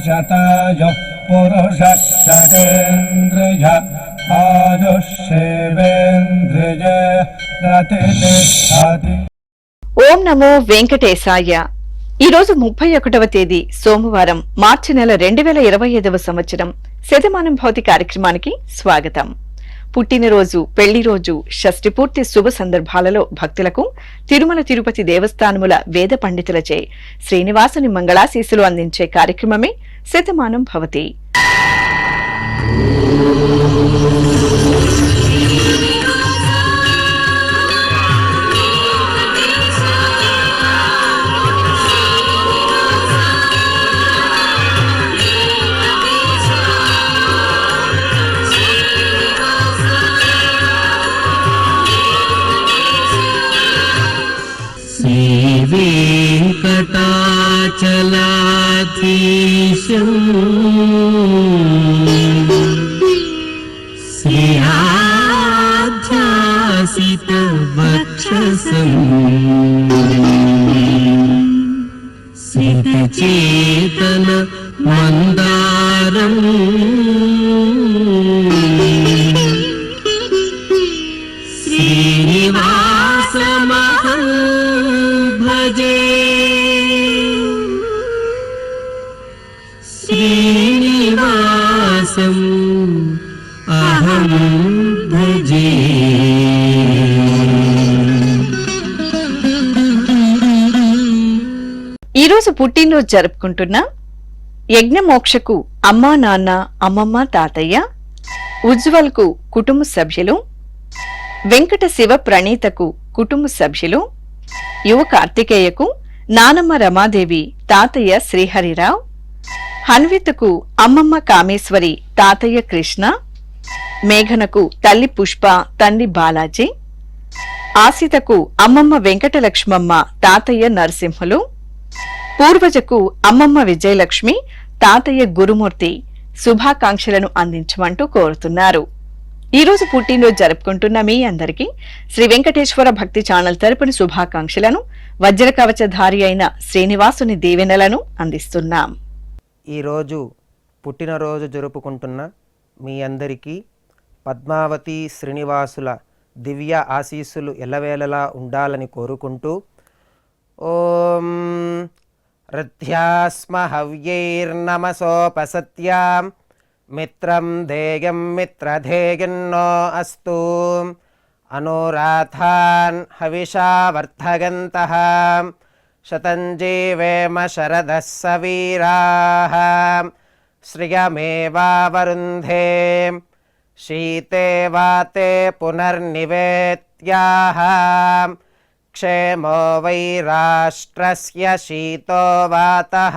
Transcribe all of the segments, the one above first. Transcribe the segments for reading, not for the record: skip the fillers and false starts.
शतायुः पुरुषः शतेन्द्रिय आयुष्येवेन्द्रिय प्रतिष्ठति। ఓం నమో వెంకటేశాయ. ఈరోజు 31వ తేదీ సోమవారం, మార్చి నెల 2025వ సంవత్సరం. శతమానం భౌతి కార్యక్రమానికి స్వాగతం. పుట్టినరోజు, పెళ్లి రోజు, షష్ఠి పూర్తి శుభ సందర్భాలలో భక్తులకు తిరుమల తిరుపతి దేవస్థానముల వేద పండితులచే శ్రీనివాసుని మంగళాశీస్సులు అందించే కార్యక్రమమే శతమానం భవతి. श्रीवेङ्कटाचलाधीशम् श्रीहाध्यासितवक्षसम् श्रितचेतन मन्दारम् श्रीनिवासमहं भजे। श्रीनिवासम् अहं भजे। ఈరోజు పుట్టినరోజు జరుపుకుంటున్న యజ్ఞమోక్షకు అమ్మా నాన్న, అమ్మమ్మ, తాతయ్య, ఉజ్వల్కు కుటుంబ సభ్యులు, వెంకట శివ ప్రణీతకు కుటుంబ సభ్యులు, యువ కార్తికేయకు నానమ్మ రమాదేవి, తాతయ్య శ్రీహరిరావు, హన్వితకు అమ్మమ్మ కామేశ్వరి, తాతయ్య కృష్ణ, మేఘనకు తల్లి పుష్ప, తండ్రి బాలాజీ, ఆసితకు అమ్మమ్మ వెంకటలక్ష్మమ్మ, తాతయ్య నరసింహులు, పూర్వజకు అమ్మమ్మ విజయలక్ష్మి, తాతయ్య గురుమూర్తి శుభాకాంక్షలను అందించమంటూ కోరుతున్నారు. ఈ రోజు పుట్టినరోజు జరుపుకుంటున్న మీ అందరికీ శ్రీ వెంకటేశ్వర భక్తి ఛానల్ తరపున శుభాకాంక్షలను, వజ్రకవచధారి అయిన శ్రీనివాసుని దీవెనలను అందిస్తున్నాం. ఈరోజు పుట్టినరోజు జరుపుకుంటున్న మీ అందరికీ పద్మావతి శ్రీనివాసుల దివ్య ఆశీస్సులు ఎల్లవేళలా ఉండాలని కోరుకుంటూ, ఓం రథ్యాస్మ హవ్యైర్నమసోపసత్యాం మిత్రం ధేయం మిత్రధేయన్నో అస్తు అనురాధాన్ హవిషా వర్ధగంతః శతం జీవేమ శరదః సవీరాః శ్రియమేవావరుంధే శీతే వాతే పునర్నివేత్యాః క్షేమో వై రాష్ట్రస్య శీతో వాతః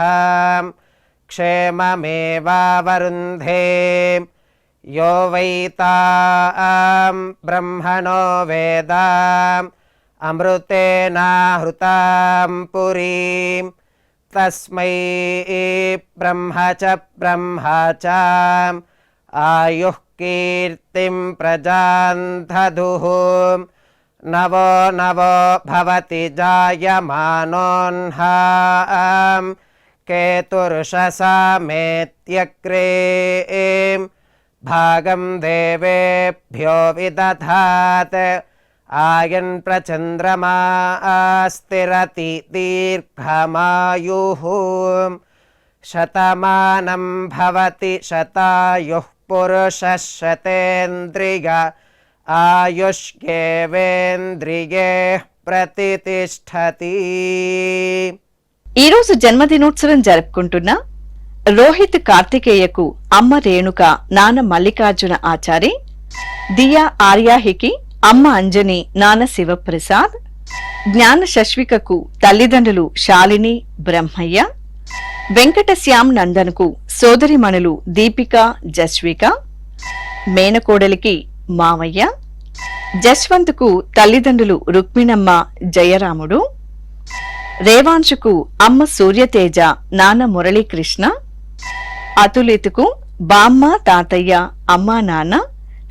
క్షేమమేవావరుంధే యో వై తాం బ్రహ్మణో వేదాం అమృతేనాహృతాం పురీం తస్మై బ్రహ్మ చ ఆయుః కీర్తిం ప్రజాం దదుః నవో నవో భవతి జాయమానోన్హాం కేతుర్షసామేత్యగ్రే భాగం దేవేభ్యో విదధాత్ ఆయన్ ప్రచంద్రమా స్థిరతి దీర్ఘమాయుః శతమానం భవతి శతాయుః పురుషః శతేంద్రియ ఆయుష్యేవేంద్రియే ప్రతిష్ఠతి. ఈరోజు జన్మదినోత్సవం జరుపుకుంటున్న రోహిత్ కార్తికేయకు అమ్మ రేణుక, నాన్న మల్లికార్జున ఆచారి, దియా ఆర్యాహికి అమ్మ అంజని, నాన్న శివప్రసాద్, జ్ఞాన శశ్వికకు తల్లిదండ్రులు శాలిని, బ్రహ్మయ్య, వెంకట శ్యామ్ నందన్కు సోదరిమణులు దీపిక, జస్విక, మేనకోడలికి మావయ్య, జస్వంత్కు తల్లిదండ్రులు రుక్మిణమ్మ, జయరాముడు, రేవాంశుకు అమ్మ సూర్యతేజ, నాన్న మురళీకృష్ణ, అతులితుకు బామ్మ, తాతయ్య, అమ్మా, నాన్న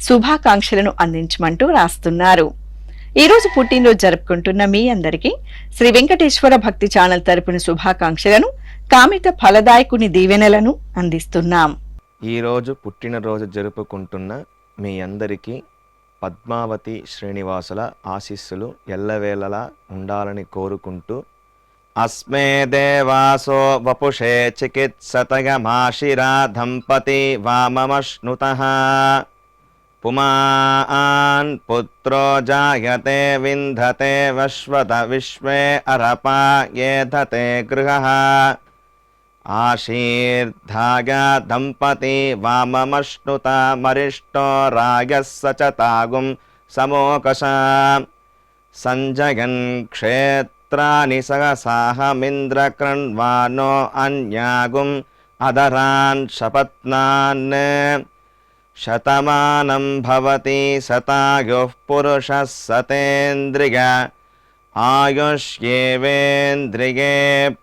శుభాకాంక్షలను అందించమంటూ రాస్తున్నారు. ఈరోజు పుట్టినరోజు జరుపుకుంటున్న మీ అందరికీ శ్రీ వెంకటేశ్వర భక్తి ఛానల్ తరపున శుభాకాంక్షలను, కామిత ఫలదాయకుని దీవెనలను అందిస్తున్నాం. ఈరోజు పుట్టినరోజు జరుపుకుంటున్న మీ అందరికీ పద్మావతి శ్రీనివాసుల ఆశీస్సులు ఎల్లవేళలా ఉండాలని కోరుకుంటూ, అస్మే దేవాసో వపుషే చికిత్సతయమాశిరా దంపతి వామమశ్నుతః పుమాన్ పుత్రో జాయతే వింధతే వశ్వత విశ్వే అరపా ఏధతే గృహః ఆశీర్ధాయ దంపతి వామమశ్నుత మరిష్టో రాగः సచతాగుం సమోకష సంజయన్ క్షేత్రాని సహసాహమింద్రకృణ్వానో అన్యాగుం అదరాన్ శపత్నాన్ శతమానం భవతి శతాయుః పురుషः సతేంద్రియ ఆయుష్యేవేంద్రియే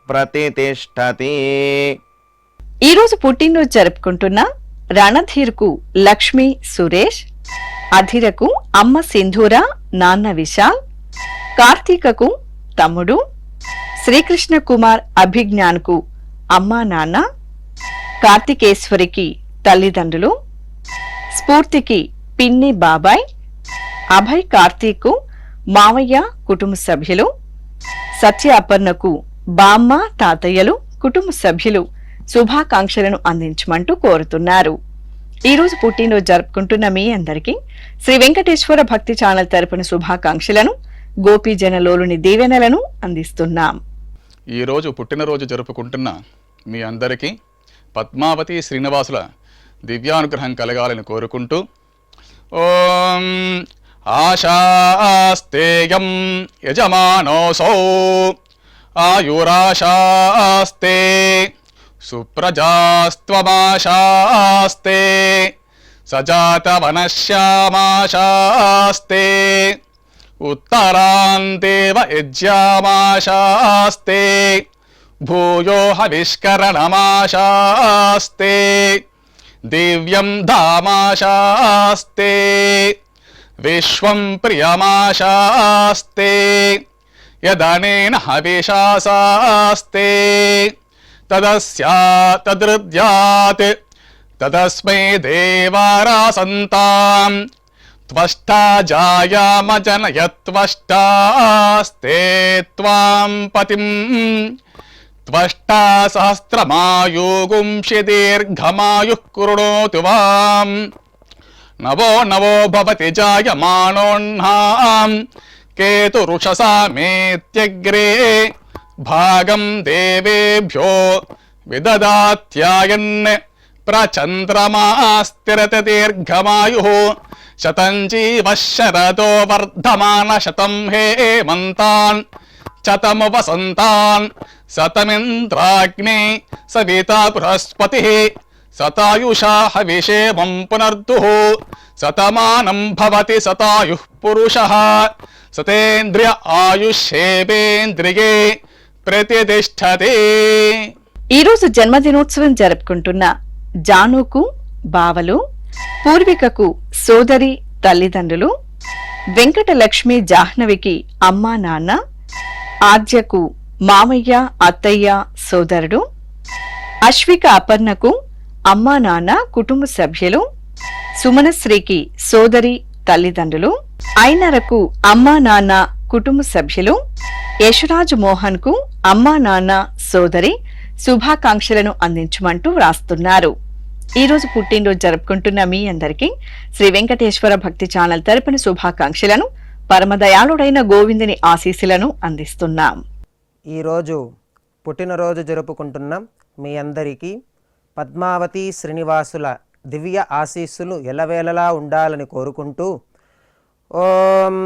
ప్రతితిష్టతి. ఈరోజు పుట్టినరోజు జరుపుకుంటున్న రణధీర్కు లక్ష్మి సురేష్, అధిరకు అమ్మ సింధూర, నాన్న విశాల్, కార్తీకకు తమ్ముడు, శ్రీకృష్ణ కుమార్ అభిజ్ఞాన్కు అమ్మా నాన్న, కార్తికేశ్వరికి తల్లిదండ్రులు, స్ఫూర్తికి పిన్ని బాబాయ్, అభయ్ కార్తీక్ మావయ్య కుటుంబ సభ్యులు, సత్య అపర్ణకు బామ్మ తాతయ్యలు కుటుంబ సభ్యులు శుభాకాంక్షలను అందించమంటూ కోరుతున్నారు. ఈరోజు పుట్టినరోజు జరుపుకుంటున్న మీ అందరికీ శ్రీ వెంకటేశ్వర భక్తి ఛానల్ తరపున శుభాకాంక్షలను, గోపీజనలోలుని దీవెనలను అందిస్తున్నాం. ఈరోజు పుట్టినరోజు జరుపుకుంటున్న మీ అందరికీ పద్మావతి శ్రీనివాసుల దివ్యానుగ్రహం కలగాలని కోరుకుంటూ, ఓం ఆశాస్తేయం యజమానోసౌ ఆయురాశాస్తే సుప్రజాస్త్వమాశాస్తే సజాతవనశ్యామాశాస్తే ఉత్తరాందేవ యజ్యామాశాస్తే భూయో హవిష్కరణమాశాస్తే దివ్యం ధామాశాస్తే విశ్వం ప్రియమాశాస్తే యదనేన హవిషాశాస్తే తదస్యాతదృద్యాత్ తదస్మై దేవారాసంతాం త్వష్టా జాయామజనయత్వష్టాస్తే త్వాం పతిం త్వష్టా సహస్రమాయుగుంషి దీర్ఘమాయుః కృణోతు వాం నవో నవో భవతి జాయమానోన్నాం కేతురుషసా మేత్యగ్రే భాగం దేవేభ్యో విదదాత్యాయన్ ప్రచంద్రమా స్థిరతి దీర్ఘమాయుః శతం జీవః శరదో వర్ధమాన శతం హేమంతాన్ శతము వసంతాన్ శతమింద్రాగ్ని సవితా బృహస్పతిః శతాయుషా హవిషేమం పునర్దుః శతమానం భవతి శతాయుః పురుషః సతేంద్రియ ఆయుష్యేవేంద్రియే ప్రతితిష్టతి. ఈరోజు జన్మదినోత్సవం జరుపుకుంటున్న జానుకు బావలు, పూర్వికకు సోదరి తల్లిదండ్రులు, వెంకటలక్ష్మి జాహ్నవికి అమ్మా నాన్న, ఆద్యకు మామయ్య అత్తయ్య సోదరుడు, అశ్విక అపర్ణకు అమ్మా నాన్న కుటుంబ సభ్యులు, సుమనశ్రీకి సోదరి తల్లిదండ్రులు, ఐనరకు అమ్మా నాన్న కుటుంబ సభ్యులు, యశరాజు మోహన్ కు అమ్మా నాన్న సోదరి శుభాకాంక్షలను అందించమంటూ వ్రాస్తున్నారు. ఈరోజు పుట్టినరోజు జరుపుకుంటున్న మీ అందరికీ శ్రీ వెంకటేశ్వర భక్తి ఛానల్ తరపున శుభాకాంక్షలను, పరమదయాళుడైన గోవిందుని ఆశీస్సులను అందిస్తున్నాం. ఈరోజు పుట్టినరోజు జరుపుకుంటున్న మీ అందరికీ పద్మావతి శ్రీనివాసుల దివ్య ఆశీస్సులు ఎల్లవేళలా ఉండాలని కోరుకుంటూ, ఓం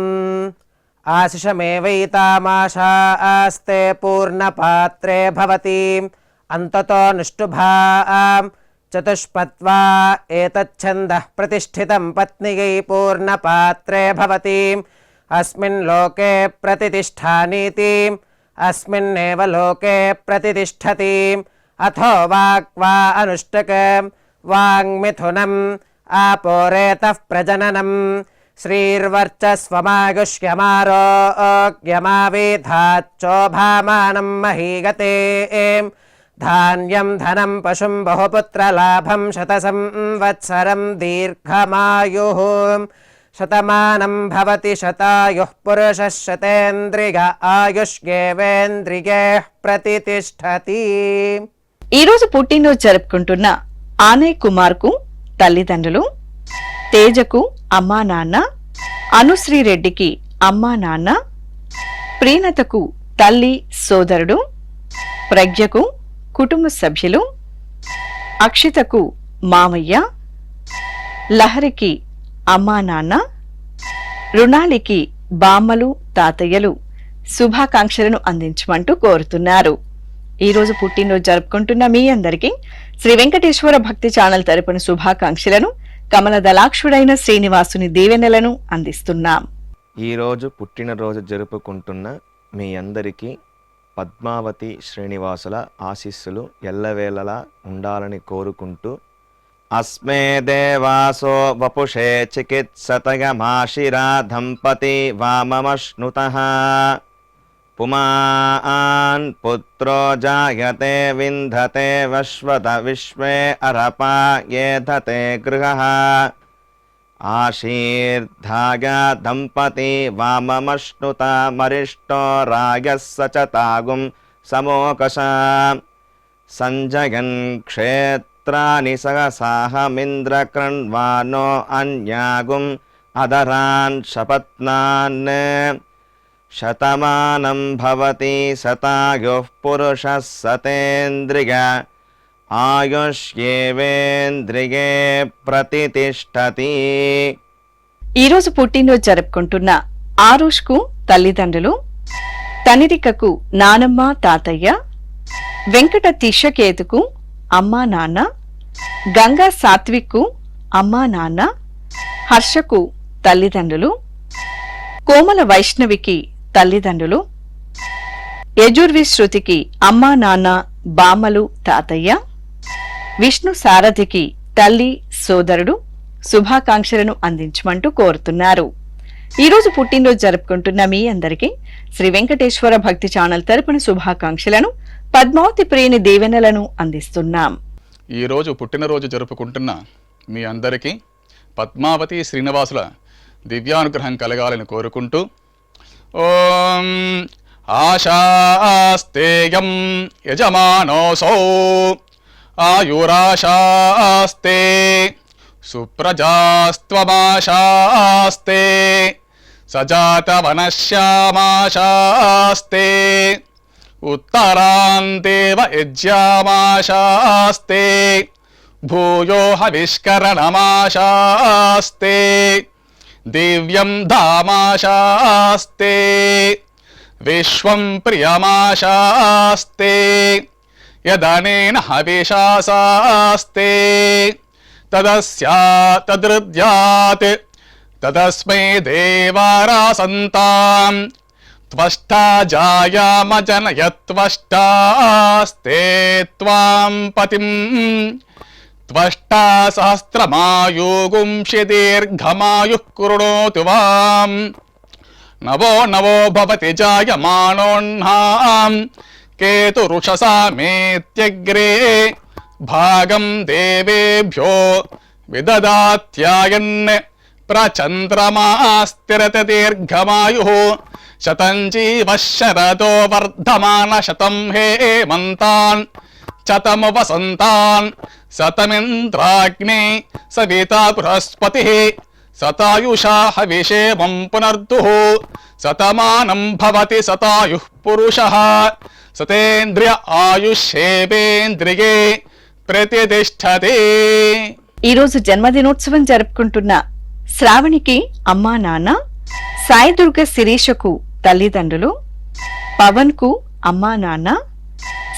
ఆశిషమేవైతామాశాస్తే పూర్ణపాత్రే భవతి అంతతో నిష్ఠుభాం చతుష్పత్వా ఏతచ్ఛందః ప్రతిష్ఠితం పత్నిగై పూర్ణపాత్రే భవతి అస్మిన్ లోకే ప్రతిష్ఠానీతి అస్మిన్నేవ లోకే ప్రతిష్ఠతి అథో వాక్వా అనుష్ఠక వాంగ్మిథునం ఆపోరేతః ప్రజననం శ్రీర్వర్చస్వమాయుష్యమారోగ్యమావేధాచ్చోభామానం మహీగతే ధాన్యం ధనం పశుం బహుపుత్రలాభం శతసంవత్సరం దీర్ఘమాయుః శతమానం భవతి శతాయుః పురుషः శతేంద్రియ ఆయుష్యేవేంద్రియే ప్రతితిష్ఠతి. ఈరోజు పుట్టినరోజు జరుపుకుంటున్న ఆనయ్ కుమార్ కు తల్లిదండ్రులు, తేజకు అమ్మా నాన్న, అనుశ్రీ రెడ్డికి అమ్మా నాన్న, ప్రీణతకు తల్లి సోదరుడు, ప్రజ్ఞకు కుటుంబ సభ్యులు, అక్షితకు మామయ్య, లహరికి అమ్మా నాన్న, రుణాలికి బామ్మలు తాతయ్యలు శుభాకాంక్షలను అందించమంటూ కోరుతున్నారు. ఈరోజు పుట్టినరోజు జరుపుకుంటున్న మీ అందరికీ శ్రీ వెంకటేశ్వర భక్తి ఛానల్ తరపున శుభాకాంక్షలను, కమల దళాక్షుడైన శ్రీనివాసుని దీవెనలను అందిస్తున్నాం. ఈరోజు పుట్టినరోజు జరుపుకుంటున్న మీ అందరికీ పద్మావతి శ్రీనివాసుల ఆశీస్సులు ఎల్లవేళలా ఉండాలని కోరుకుంటూ, అస్మే దేవాసో వపుషే చికిత్సతయమాశిరా దంపతి వామమశ్నుతః పుమాన్ పుత్రో జాయతే వింధతే వశ్వత విశ్వే అరపా యేధతే గృహః ఆశీర్ధాయ దంపతి వామమశ్నుత మరిష్టో రాయः సచతాగుం సమోకష సంజయన్ క్షేత్రాని సహసాహమింద్రకృణ్వానో అన్యాగుం అదరాన్ శపత్నాన్ శతమానం భవతి శతాయుః పురుషः శతేంద్రియ ఆయుష్యేవేంద్రియే ప్రతితిష్ఠతి. ఈరోజు పుట్టినరోజు జరుపుకుంటున్న ఆరుష్ కు తల్లిదండ్రులు, తనిరికకు నానమ్మ తాతయ్య, వెంకట తిషకేతుకు అమ్మా నాన్న, గంగా సాత్విక్ కు అమ్మా నాన్న, హర్షకు తల్లిదండ్రులు, కోమల వైష్ణవికి తల్లిదండ్రులు, యజుర్వి శృతికి అమ్మా నాన్న బామ్మలు తాతయ్య, విష్ణు సారథికి తల్లి సోదరుడు శుభాకాంక్షలను అందించమంటూ కోరుతున్నారు. ఈరోజు పుట్టినరోజు జరుపుకుంటున్న మీ అందరికీ శ్రీ వెంకటేశ్వర భక్తి ఛానల్ తరపున శుభాకాంక్షలను, పద్మావతి ప్రియని దీవెనలను అందిస్తున్నాం. ఈరోజు పుట్టినరోజు జరుపుకుంటున్న మీ అందరికీ పద్మావతి శ్రీనివాసుల దివ్యానుగ్రహం కలగాలని కోరుకుంటూ, ఓం ఆశాస్తేయం యజమానోసౌ ఆయురాశాస్తే సుప్రజాస్త్వమాశాస్తే సజాతవనశ్యామాశాస్తే ఉత్తరాంతేవ యజ్యామాశాస్తే భూయో హవిష్కరణమాశాస్తే దివ్యం ధామాశాస్తే విశ్వం ప్రియమాశాస్తే యదనేన హవిషాసాస్తే తదస్యాతదృద్యాత్ తదస్మై దేవారాసంతాం త్వష్టా జాయామజనయత్వష్టాస్తే త్వాం పతిం త్వష్టా సహస్రమాయుగుంషి దీర్ఘమాయుః కృణోతు వాం నవో నవో భవతి జాయమానోన్హాం కేతురుషసామేత్యగ్రే భాగం దేవేభ్యో విదదాత్యాయన్ ప్రచంద్రమాస్తిరత దీర్ఘమాయుః శతం జీవః శరదో వర్ధమాన శతం హేమంతాన్ శతము వసంతాన్ శతమింద్రాగ్నే సవితా బృహస్పతిః శతాయుషా హవిషేమం పునర్దుః శతమానం భవతి శతాయుః పురుషః శతేంద్రియ ఆయుష్యేవేంద్రియే ప్రతితిష్ఠతి. ఈరోజు జన్మదినోత్సవం జరుపుకుంటున్న శ్రావణికి అమ్మా నాన్న, సాయిదుర్గ శిరీషకు తల్లిదండ్రులు, పవన్ కు అమ్మా నాన్న,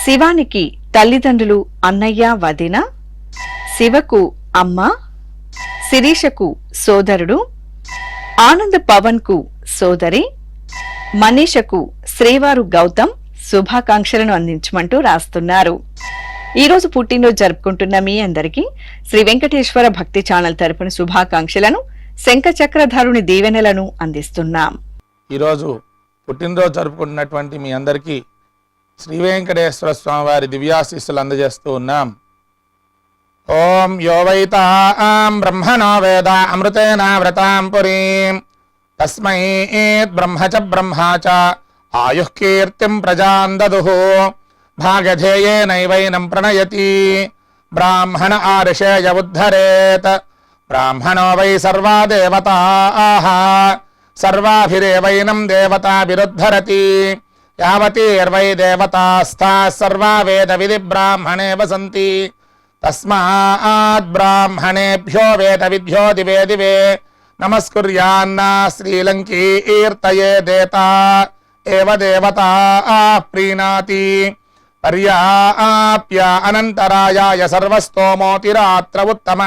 శివానికి తల్లిదండ్రులు అన్నయ్య వదిన, శివకు అమ్మ, శిరీషకు సోదరుడు, ఆనంద్ పవన్ కు సోదరి, మనీషకు శ్రీవారు గౌతమ్ శుభాకాంక్షలను అందించమంటూ రాస్తున్నారు. ఈరోజు పుట్టినరోజు జరుపుకుంటున్న మీ అందరికీ శ్రీ వెంకటేశ్వర భక్తి ఛానల్ తరపున శుభాకాంక్షలను, శంఖ చక్రధారుని దీవెనలను అందిస్తున్నాం. ఈరోజు పుట్టినరోజు జరుపుకుంటున్నటువంటి మీ అందరికీ శ్రీ వెంకటేశ్వర స్వామి వారి దివ్యాశీస్సులు అందజేస్తూ ఉన్నాం. ఓం యో వైతాం బ్రహ్మణో వేద అమృతేన వ్రతాం పురీం తస్మై బ్రహ్మ చ బ్రహ్మా చ ఆయుః కీర్తిం ప్రజాం దదుః భాగధేయేనైవైనం ప్రణయతి బ్రాహ్మణ ఆర్షేయ ఉద్ధరేత్ బ్రాహ్మణో వై సర్వా దేవతాః సర్వాభిరేవైనం దేవతాభిరుద్ధరతి యావతీర్వై దేవతాస్థాః సర్వా వేద విధి బ్రాహ్మణే వసంతి తస్మాత్ బ్రాహ్మణేభ్యో వేద విద్యో దివే దివే నమస్కుర్యాన్నా శ్రీలంకీర్తయే దేతా ఏవ దేవతా ప్రీణాతి పర్యాప్య అనంతరాయాయ సర్వస్తోమోతిరాత్ర ఉత్తమ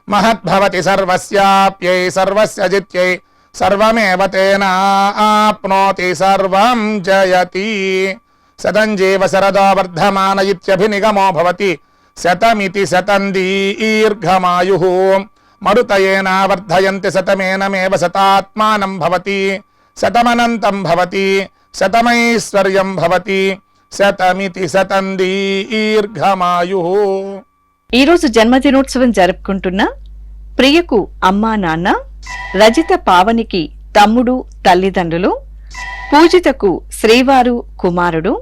మహద్భవతి సర్వస్యాప్యై సర్వస్య జిత్యై సర్వమేవ తేనాప్నోతి సర్వం జయతి శతం జీవ శరదో వర్ధమాన ఇత్యభినిగమో భవతి శతమితి శతం దీర్ఘమాయుః మరుతయేన వర్ధయంతి శతమేనమేవ శతాత్మానం భవతి శతమనంతం భవతి శతమైశ్వర్యం భవతి శతమితి శతం దీర్ఘమాయుః. ఈరోజు జన్మదినోత్సవం జరుపుకుంటున్న ప్రియకు అమ్మా నాన్న, రజిత పావనికి తమ్ముడు తల్లిదండ్రులు, పూజితకు శ్రీవారు కుమారుడు,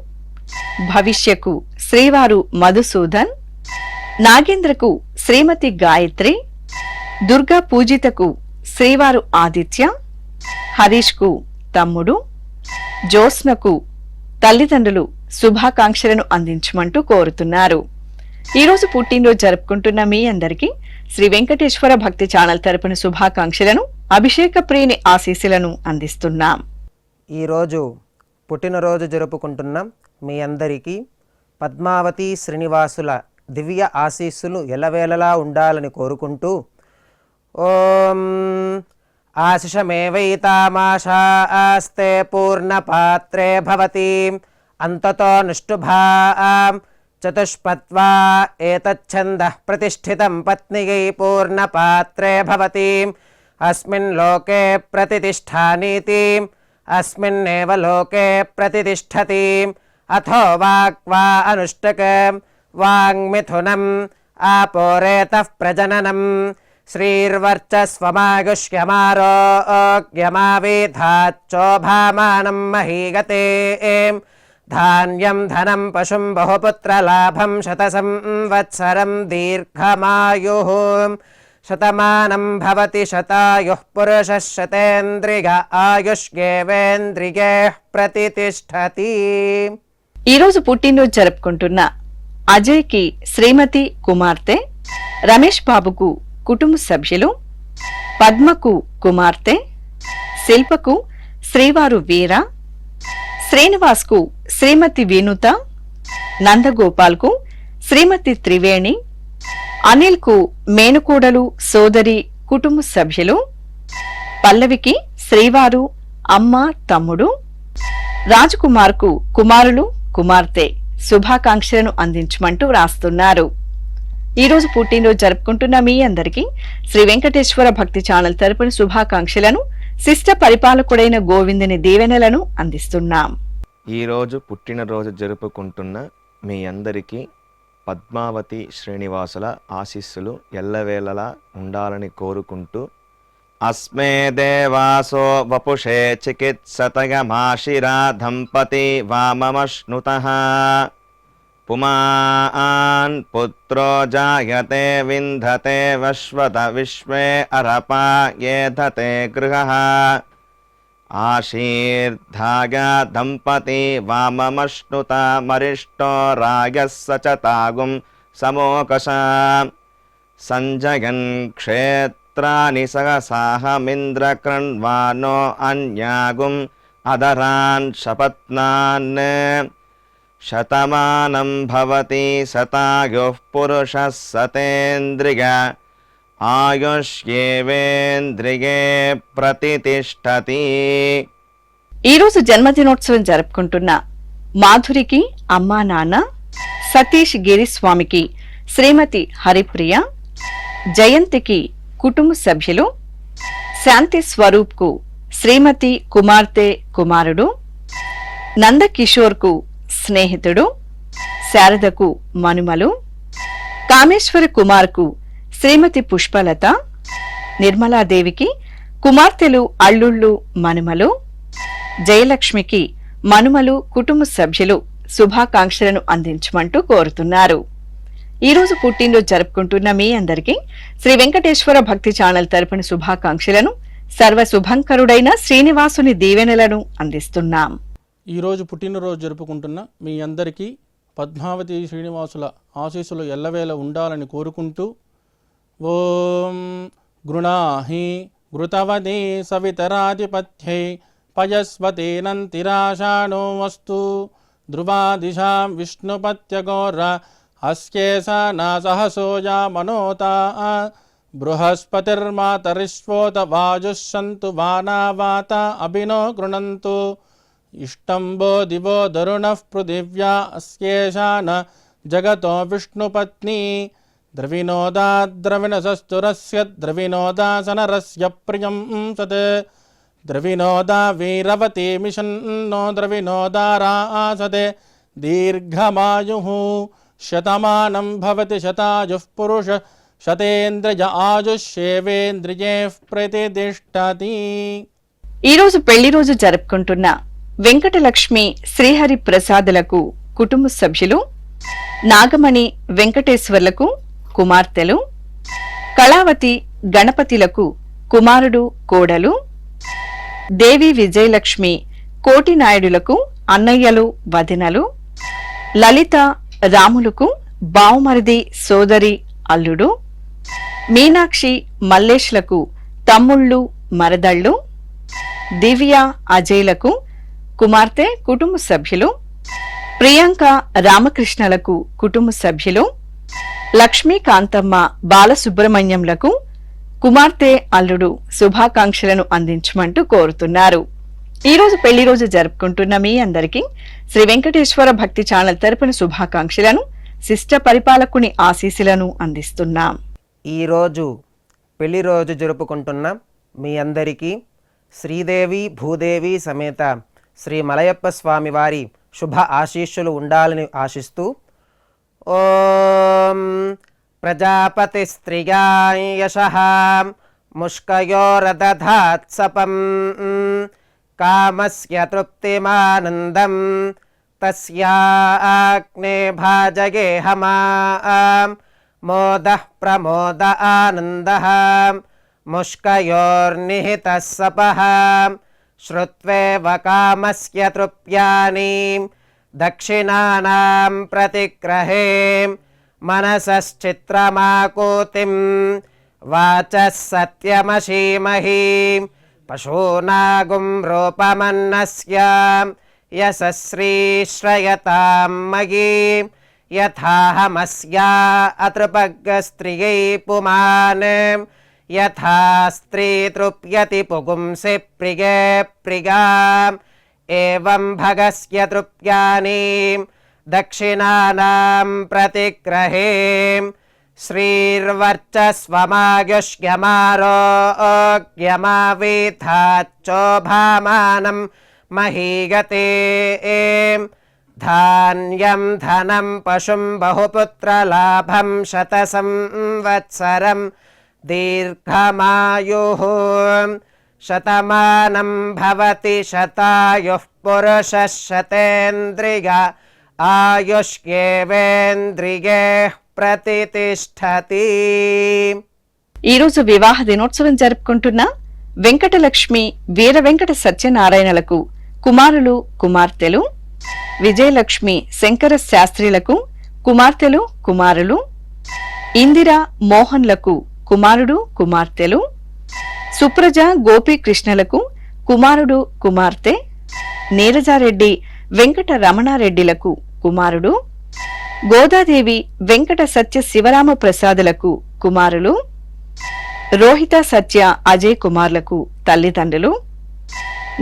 భవిష్యకు శ్రీవారు మధుసూదన్, నాగేంద్రకు శ్రీమతి గాయత్రి, దుర్గా పూజితకు శ్రీవారు ఆదిత్య, హరీష్కు తమ్ముడు, జ్యోత్స్నకు తల్లిదండ్రులు శుభాకాంక్షలను అందించమంటూ కోరుతున్నారు. ఈరోజు పుట్టినరోజు జరుపుకుంటున్న మీ అందరికీ శ్రీ వెంకటేశ్వర భక్తి ఛానల్ తరపున శుభాకాంక్షలను, అభిషేక ప్రియుని ఆశీస్సులను అందిస్తున్నాం. ఈరోజు పుట్టినరోజు జరుపుకుంటున్నాం మీ అందరికీ పద్మావతి శ్రీనివాసుల దివ్య ఆశీస్సులు ఎలవేళలా ఉండాలని కోరుకుంటూ ఓం ఆశిషమేవైతామాశాస్తే పూర్ణపాత్రే భవతి అంతతో నిష్ఠుభాం చతుష్పత్వా ఏతచ్ఛందః ప్రతిష్ఠితం పత్నియై పూర్ణపాత్రే భవతి అస్మిన్ లోకే ప్రతిష్ఠానీతి అస్మిన్నేవ లోకే ప్రతిష్ఠతి అథో వాక్వా అనుష్ఠక వాంగ్మిథునం ఆపోరేతః ప్రజననం శ్రీర్వర్చస్వమాగుష్యమారోగ్యమావేధాచ్చోభామానం మహీగతే ధాన్యం ధనం పశుం బహుపుత్రలాభం శతసంవత్సరం దీర్ఘమాయుః శతమానం భవతి శతాయుః పురుషः శతేంద్రియ ఆయుష్యేవేంద్రియే ప్రతిష్ఠతి. ఈరోజు పుట్టినరోజు జరుపుకుంటున్న అజయ్కి శ్రీమతి కుమార్తె, రమేష్ బాబుకు కుటుంబ సభ్యులు, పద్మకు కుమార్తె, శిల్పకు శ్రీవారు వీర, శ్రీనివాస్కు శ్రీమతి వినుత, నందగోపాల్కు శ్రీమతి త్రివేణి, అనిల్కు మేనుకోడలు సోదరి కుటుంబ సభ్యులు, పల్లవికి శ్రీవారు అమ్మ తమ్ముడు, రాజకుమార్కు కుమారులు కుమార్తె శుభాకాంక్షలను అందించమంటూ రాస్తున్నారు. ఈరోజు పుట్టినరోజు జరుపుకుంటున్న మీ అందరికీ శ్రీ వెంకటేశ్వర భక్తి ఛానల్ తరపున శుభాకాంక్షలను, శిష్ట పరిపాలకుడైన గోవిందుని దీవెనలను అందిస్తున్నాం. ఈరోజు పుట్టినరోజు జరుపుకుంటున్న మీ అందరికీ పద్మావతి శ్రీనివాసుల ఆశీస్సులు ఎల్లవేళలా ఉండాలని కోరుకుంటూ అస్మే దేవాసో వపుషే చికిత్సతయమాశిరా దంపతి వామమశ్నుతః పుమాన్ పుత్రో జాయతే వింధతే వశ్వత విశ్వే అరపా ఏధతే గృహః ఆశీర్ధాయ దంపతి వామమశ్నుత మరిష్టో రాయః సచతాగుం సమోకష సంజయన్ క్షేత్రాని సహసాహమింద్రకృణ్వానో అన్యాగుం అదరాన్ శపత్నాన్ శతమానం భవతి శతాయుః పురుషः శతేంద్రియ ఆయుష్యేవేంద్రియే ప్రతిష్ఠతి. ఈరోజు జన్మదినోత్సవం జరుపుకుంటున్న మాధురికి అమ్మా నాన్న, సతీష్ గిరిస్వామికి శ్రీమతి హరిప్రియ, జయంతికి కుటుంబ సభ్యులు, శాంతి స్వరూప్కు శ్రీమతి కుమార్తె కుమారుడు, నందకిషోర్కు స్నేహితుడు, శారదకు మనుమలు, కామేశ్వర కుమార్కు శ్రీమతి పుష్పలత, నిర్మలాదేవికి కుమార్తెలు, అల్లుళ్ళు, మనుమలు, జయలక్ష్మికి మనుమలు, కుటుంబ సభ్యులు శుభాకాంక్షలను అందించమంటూ కోరుతున్నారు. ఈ రోజు పుట్టినరోజు జరుపుకుంటున్న మీ అందరికీ శ్రీ వెంకటేశ్వర భక్తి ఛానల్ తరపున శుభాకాంక్షలను, సర్వ శుభంకరుడైన శ్రీనివాసుని దీవెనలను అందిస్తున్నాం. ఈరోజు పుట్టినరోజు జరుపుకుంటున్న మీ అందరికీ పద్మావతి శ్రీనివాసుల ఆశీస్సులు ఎల్లవేళ ఉండాలని కోరుకుంటూ ఓం గృణాహి ఘృతవదే సవితరాధిపత్యై పయస్వతేనంతిరాషాణో వస్తు ధ్రువాదిశాం విష్ణుపత్యగోర అస్యేషా నాసహసోజా మనోతా బృహస్పతిర్మాతరిష్వోత వాజుస్సంతు వానావాత అభినో గృణంతు ఇష్టంబో దివో దరుణః పృథివ్యా అస్యేషా న జగతో విష్ణుపత్ని ద్రవినోదా ద్రవిణసస్తురస్య ద్రవినోదాసనరస్య ప్రియం సత్ ద్రవినోదా వీరవతి మిషన్నో ద్రవినోదారాసతే దీర్ఘమాయుః శతమానం భవతి శతాయుః పురుష శతేంద్రియ ఆయుష్యేవేంద్రియే ప్రతిష్టతి. ఈరోజు పెళ్లి రోజు జరుపుకుంటున్న వెంకటలక్ష్మి, శ్రీహరి ప్రసాదులకు కుటుంబ సభ్యులు, నాగమణి వెంకటేశ్వర్లకు కుమార్తెలు, కళావతి గణపతిలకు కుమారుడు, కోడలు, దేవి విజయలక్ష్మి కోటినాయుడులకు అన్నయ్యలు, వదినలు, లలిత రాములకు బావుమరిది, సోదరి, అల్లుడు, మీనాక్షి మల్లేష్లకు తమ్ముళ్ళు, మరదళ్ళు, దివ్య అజయ్లకు కుమార్తె, కుటుంబ సభ్యులు, ప్రియాంక రామకృష్ణలకు కుటుంబ సభ్యులు, లక్ష్మీకాంతమ్మ బాలసుబ్రహ్మణ్యంలకు కుమార్తె, అల్లుడు శుభాకాంక్షలను అందించమంటూ కోరుతున్నారు. ఈ రోజు పెళ్లి రోజు జరుపుకుంటున్న మీ అందరికీ శ్రీ వెంకటేశ్వర భక్తి ఛానల్ తరపున శుభాకాంక్షలను, శిష్ట పరిపాలకుని ఆశీస్సులను అందిస్తున్నాం. ఈరోజు పెళ్లి రోజు జరుపుకుంటున్న మీ అందరికీ శ్రీదేవి భూదేవి సమేత శ్రీ మలయప్ప స్వామి వారి శుభ ఆశీస్సులు ఉండాలని ఆశిస్తూ ఓం ప్రజాపతి స్త్రియాయ యశః ముష్కయోరదధాత్సపం కామస్య తృప్తిమానందం తస్యాగ్నే భాజగేహమాం మోదః ప్రమోద ఆనందః ముష్కయోర్నిహితః సపః శ్రుత్వేవ కామస్య తృప్యాని దక్షిణానాం ప్రతిగ్రహే మనసశ్చిత్రమాకూతిం వాచః సత్యమశీమహి పశూనాగుం రూపమన్నస్య యశశ్రీశ్రయతాం మయీ యథాహమస్యా అతృపగ్గస్త్రియై పుమాన్ యథా స్త్రీ తృప్యతి పుగుంసి ప్రియే ప్రియాం ఏవం భగస్య తృప్యాని దక్షిణానాం ప్రతిగ్రహే శ్రీర్వర్చస్వమాయుష్యమారోగ్యమావేథాచ్చోభామానం మహీగతే ధాన్యం ధనం పశుం బహుపుత్రలాభం శతసంవత్సరం దీర్ఘమాయుః శతమానం భవతి శతాయుః పురుషः శతేంద్రియ ఆయుష్యేవేంద్రియే ప్రతిష్టతి. ఈరోజు వివాహ దినోత్సవం జరుపుకుంటున్న వెంకటలక్ష్మి, వీర వెంకట సత్యనారాయణలకు కుమారులు, కుమార్తెలు, విజయలక్ష్మి శంకర శాస్త్రిలకు కుమార్తెలు, కుమారులు, ఇందిరా మోహన్లకు కుమారుడు, కుమార్తెలు, సుప్రజ గోపీకృష్ణలకు కుమారుడు, కుమార్తె, నీరజారెడ్డి వెంకట రమణారెడ్డిలకు కుమారుడు, గోదాదేవి వెంకట సత్య శివరామ ప్రసాదులకు కుమారులు, రోహిత సత్య అజయ్ కుమార్లకు తల్లిదండ్రులు,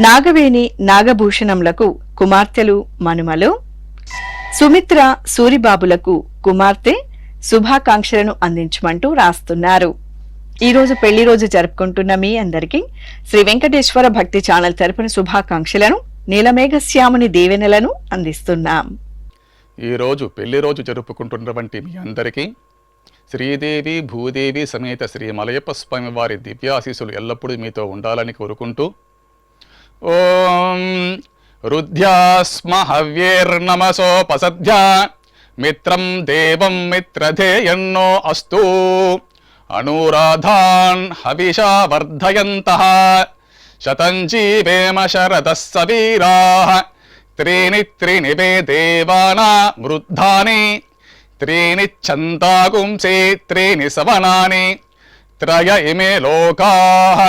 నాగవేణి నాగభూషణంలకు కుమార్తెలు, మనుమలు, సుమిత్ర సూరిబాబులకు కుమార్తె శుభాకాంక్షలను అందించమంటూ రాస్తున్నారు. ఈ రోజు పెళ్లి రోజు జరుపుకుంటున్న మీ అందరికీ శ్రీ వెంకటేశ్వర భక్తి ఛానల్ తరపున శుభాకాంక్షలను, నీలమేఘశ్యాముని దీవెనలను అందిస్తున్నాం. ఈరోజు పెళ్లి రోజు జరుపుకుంటున్నటువంటి మీ అందరికీ శ్రీదేవి భూదేవి సమేత శ్రీ మలయప్ప స్వామి వారి దివ్యాశీస్సులు ఎల్లప్పుడూ మీతో ఉండాలని కోరుకుంటూ ఓం రుద్ధ్యాస్మ హవ్యేర్నమసోపసధ్యా మిత్రం దేవం మిత్రధేయన్నో అస్తు అనురాధాన్ హవిషా వర్ధయంతః శతం జీవేమ శరదః సవీరాః త్రీణి త్రీణి వే దేవానా వృద్ధాని త్రీణి ఛందాగుంసే త్రీణి సవనాని త్రయ ఇమే లోకాః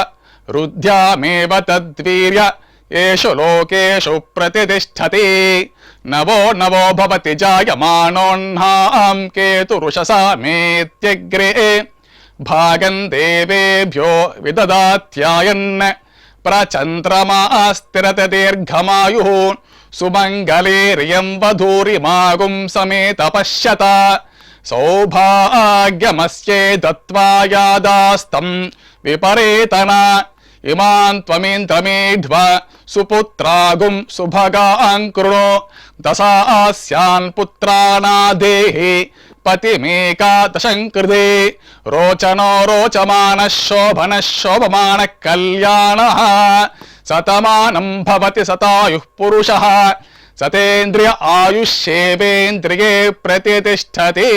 రుద్ధ్యామేవ తద్వీర్య ఏషు లోకేషు ప్రతిష్ఠతి నవో నవో భవతి జాయమానోన్నాం కేతురుషసా మేత్యగ్రే భాగం దేవేభ్యో విదదాత్యాయన్ ప్రచంద్రమాస్తిరత దీర్ఘమాయుః సుమంగళేర్యం వధూరిమాగుం సమేత పశ్యత సౌభాగ్యమస్యే దత్వా యాదాస్తం విపరేతన ఇమాన్ త్వమేంద్రమేధ్వ సుపుత్రాగుం సుభగాన్ కృణో దశాస్యాన్ పుత్రానాదేహి పతిమేకాదశం కృతే రోచనో రోచమాన శోభన శోభమాన కళ్యాణ శతమానం భవతి శతాయుః పురుషః సతేంద్రియ ఆయుష్యేవేంద్రియే ప్రతిష్టతి.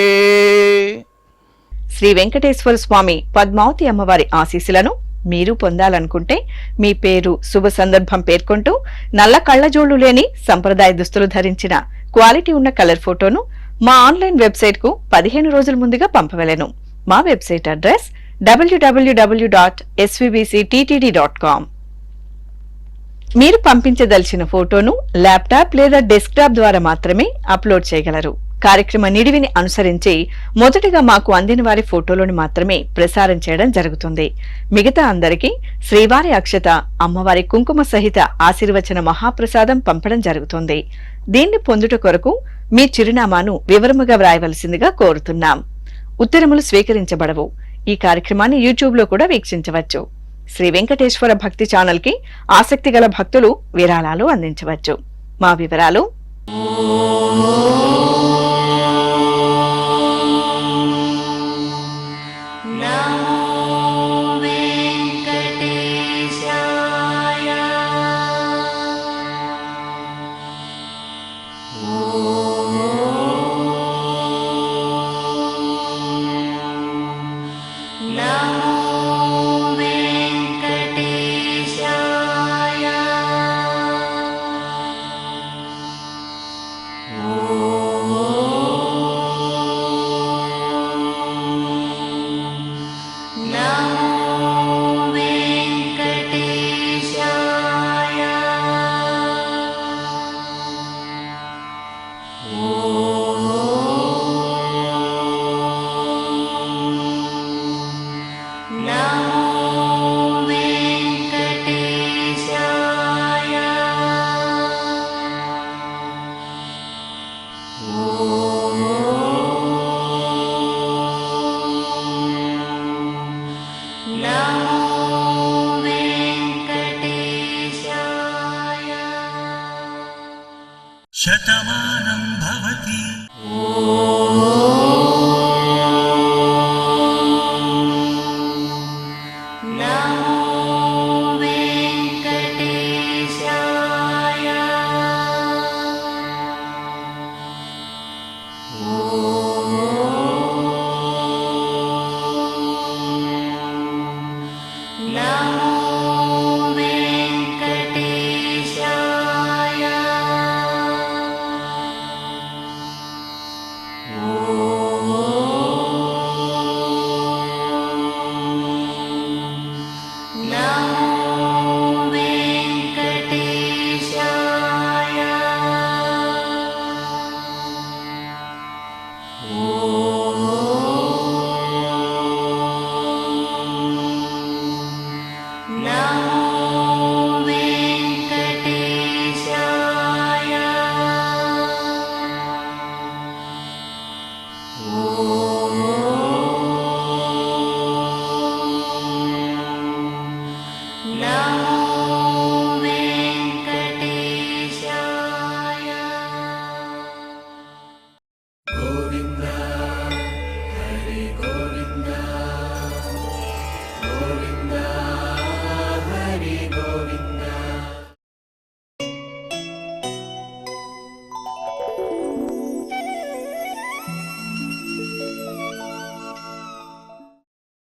శ్రీ వెంకటేశ్వర స్వామి పద్మావతి అమ్మవారి ఆశీస్సులను మీరు పొందాలనుకుంటే మీ పేరు శుభ సందర్భం పేర్కొంటూ నల్ల కళ్లజోళ్లు లేని సంప్రదాయ దుస్తులు ధరించిన క్వాలిటీ ఉన్న కలర్ ఫోటోను మా ఆన్లైన్ వెబ్సైట్ కు 15 రోజుల ముందుగా పంపవలెను. మా వెబ్సైట్ అడ్రస్ www.svbcttd.com. మీరు పంపించదలిచిన ఫోటోను ల్యాప్టాప్ లేదా డెస్క్టాప్ ద్వారా మాత్రమే అప్లోడ్ చేయగలరు. కార్యక్రమ నిడివిని అనుసరించి మొదటిగా మాకు అందిన వారి ఫోటోలను మాత్రమే ప్రసారం చేయడం జరుగుతుంది. మిగతా అందరికీ శ్రీవారి అక్షత, అమ్మవారి కుంకుమ సహిత ఆశీర్వచన మహాప్రసాదం పంపడం జరుగుతుంది. దీన్ని పొందుట కొరకు మీ చిరునామాను వివరముగా వ్రాయవలసిందిగా కోరుతున్నాం. ఉత్తరములు స్వీకరించబడవు. ఈ కార్యక్రమాన్ని యూట్యూబ్ లో కూడా వీక్షించవచ్చు. శ్రీ వెంకటేశ్వర భక్తి ఛానల్ కి ఆసక్తి గల భక్తులు విరాళాలు అందించవచ్చు. మా వివరాలు శతమానం భవతి. Now